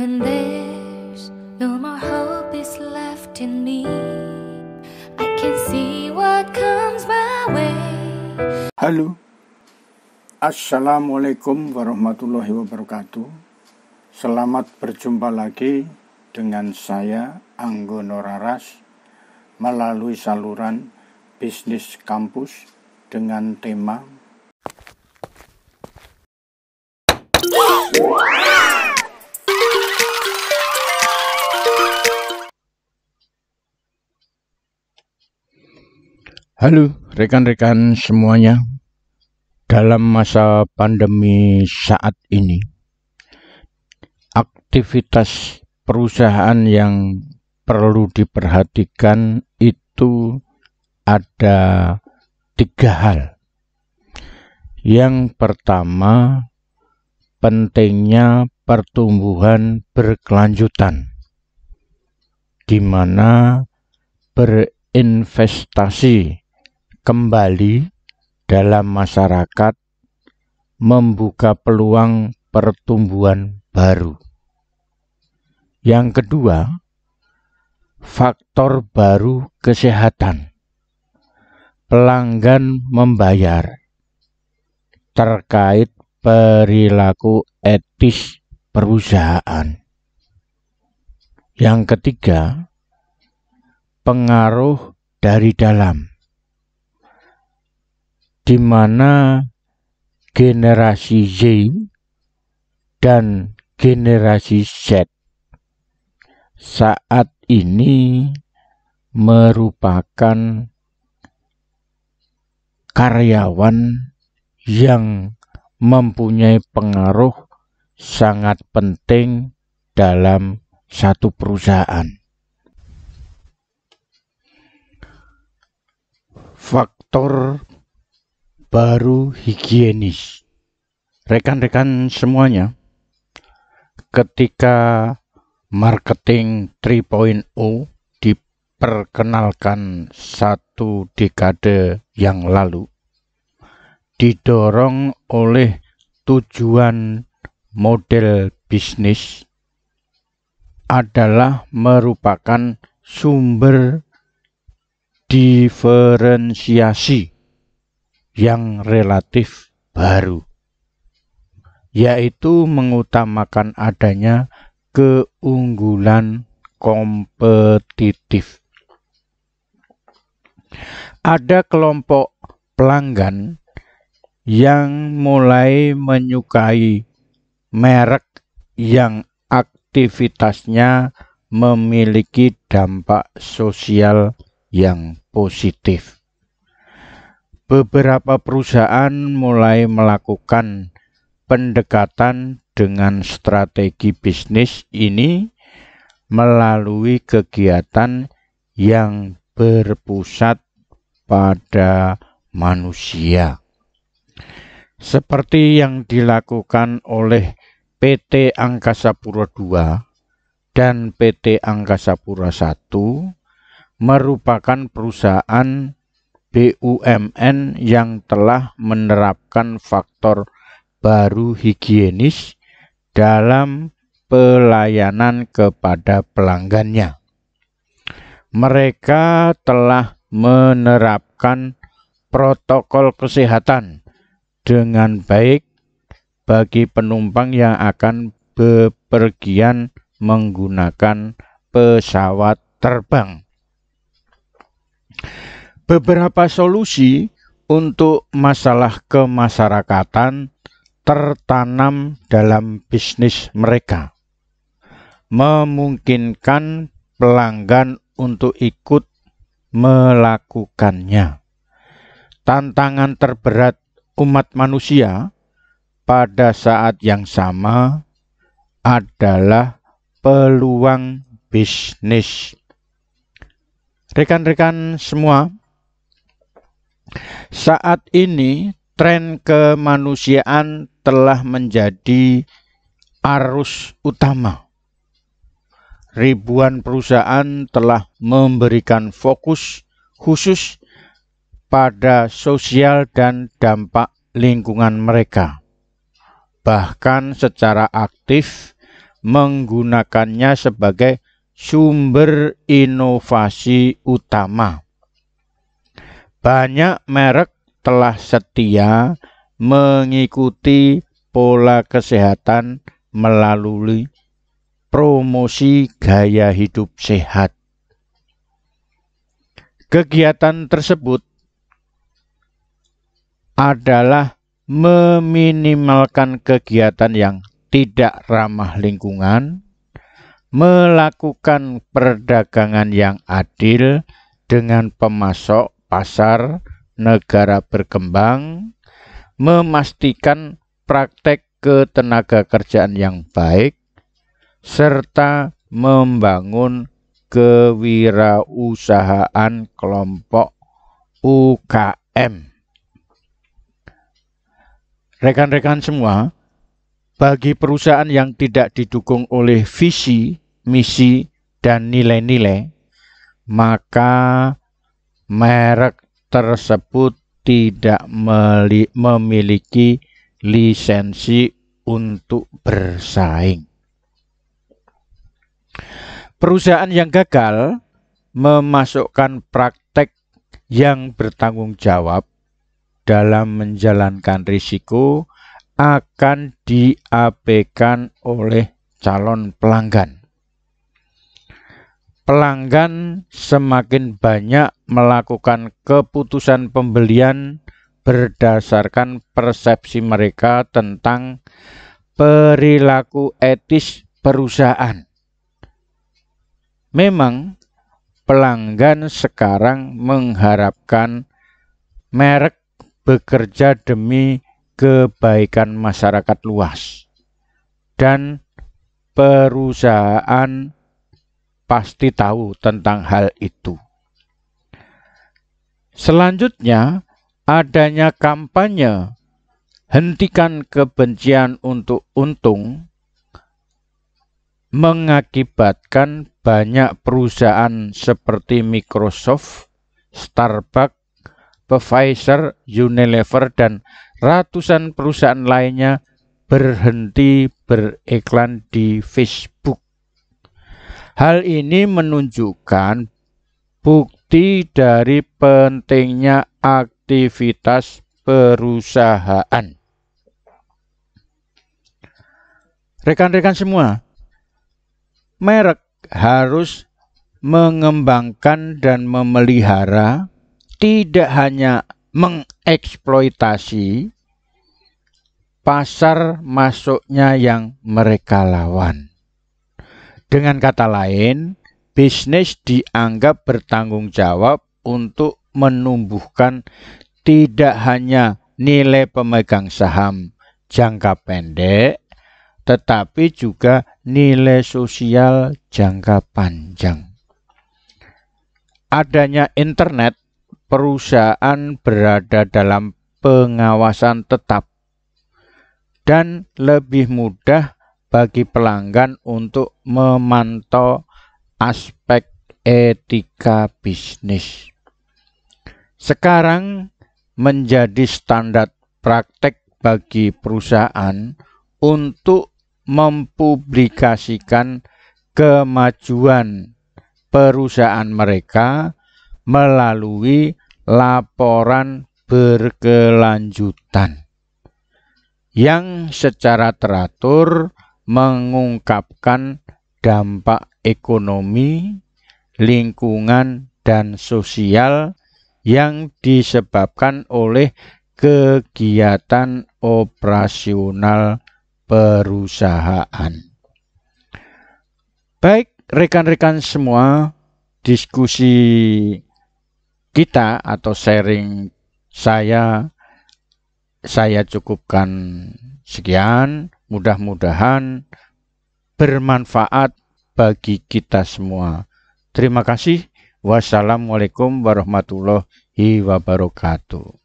When there's no more hope is left in me, I can see what comes my way. Halo, Assalamualaikum warahmatullahi wabarakatuh. Selamat berjumpa lagi dengan saya Anggono Raras melalui saluran Bisnis Kampus dengan tema Halo rekan-rekan semuanya. Dalam masa pandemi saat ini, aktivitas perusahaan yang perlu diperhatikan itu ada 3 hal. Yang pertama, pentingnya pertumbuhan berkelanjutan, di mana berinvestasi kembali dalam masyarakat membuka peluang pertumbuhan baru. Yang kedua, faktor baru kesehatan. Pelanggan membayar terkait perilaku etis perusahaan. Yang ketiga, pengaruh dari dalam, di mana generasi Z dan generasi Z saat ini merupakan karyawan yang mempunyai pengaruh sangat penting dalam satu perusahaan. Faktor baru higienis. Rekan-rekan semuanya, ketika marketing 3.0 diperkenalkan 1 dekade yang lalu, didorong oleh tujuan model bisnis adalah merupakan sumber diferensiasi yang relatif baru, yaitu mengutamakan adanya keunggulan kompetitif. Ada kelompok pelanggan yang mulai menyukai merek yang aktivitasnya memiliki dampak sosial yang positif. Beberapa perusahaan mulai melakukan pendekatan dengan strategi bisnis ini melalui kegiatan yang berpusat pada manusia, seperti yang dilakukan oleh PT Angkasa Pura II dan PT Angkasa Pura I, merupakan perusahaan BUMN yang telah menerapkan faktor baru higienis dalam pelayanan kepada pelanggannya. Mereka telah menerapkan protokol kesehatan dengan baik bagi penumpang yang akan bepergian menggunakan pesawat terbang. Beberapa solusi untuk masalah kemasyarakatan tertanam dalam bisnis mereka, memungkinkan pelanggan untuk ikut melakukannya. Tantangan terberat umat manusia pada saat yang sama adalah peluang bisnis. Rekan-rekan semua, saat ini tren kemanusiaan telah menjadi arus utama. Ribuan perusahaan telah memberikan fokus khusus pada sosial dan dampak lingkungan mereka. Bahkan secara aktif menggunakannya sebagai sumber inovasi utama. Banyak merek telah setia mengikuti pola kesehatan melalui promosi gaya hidup sehat. Kegiatan tersebut adalah meminimalkan kegiatan yang tidak ramah lingkungan, melakukan perdagangan yang adil dengan pemasok pasar negara berkembang, memastikan praktek ketenagakerjaan yang baik, serta membangun kewirausahaan kelompok UKM. Rekan-rekan semua, bagi perusahaan yang tidak didukung oleh visi, misi, dan nilai-nilai, maka merek tersebut tidak memiliki lisensi untuk bersaing. Perusahaan yang gagal memasukkan praktek yang bertanggung jawab dalam menjalankan risiko akan diabaikan oleh calon pelanggan. Pelanggan semakin banyak melakukan keputusan pembelian berdasarkan persepsi mereka tentang perilaku etis perusahaan. Memang pelanggan sekarang mengharapkan merek bekerja demi kebaikan masyarakat luas, dan perusahaan pasti tahu tentang hal itu. Selanjutnya, adanya kampanye hentikan kebencian untuk untung mengakibatkan banyak perusahaan seperti Microsoft, Starbucks, Pfizer, Unilever, dan ratusan perusahaan lainnya berhenti beriklan di Facebook. Hal ini menunjukkan bukti dari pentingnya aktivitas perusahaan. Rekan-rekan semua, merek harus mengembangkan dan memelihara, tidak hanya mengeksploitasi pasar masuknya yang mereka lawan. Dengan kata lain, bisnis dianggap bertanggung jawab untuk menumbuhkan tidak hanya nilai pemegang saham jangka pendek, tetapi juga nilai sosial jangka panjang. Adanya internet, perusahaan berada dalam pengawasan tetap dan lebih mudah bagi pelanggan untuk memantau aspek etika bisnis. Sekarang menjadi standar praktek bagi perusahaan untuk mempublikasikan kemajuan perusahaan mereka melalui laporan berkelanjutan yang secara teratur mengungkapkan dampak ekonomi, lingkungan, dan sosial yang disebabkan oleh kegiatan operasional perusahaan. Baik, rekan-rekan semua, diskusi kita atau sharing saya cukupkan sekian. Mudah-mudahan bermanfaat bagi kita semua. Terima kasih. Wassalamualaikum warahmatullahi wabarakatuh.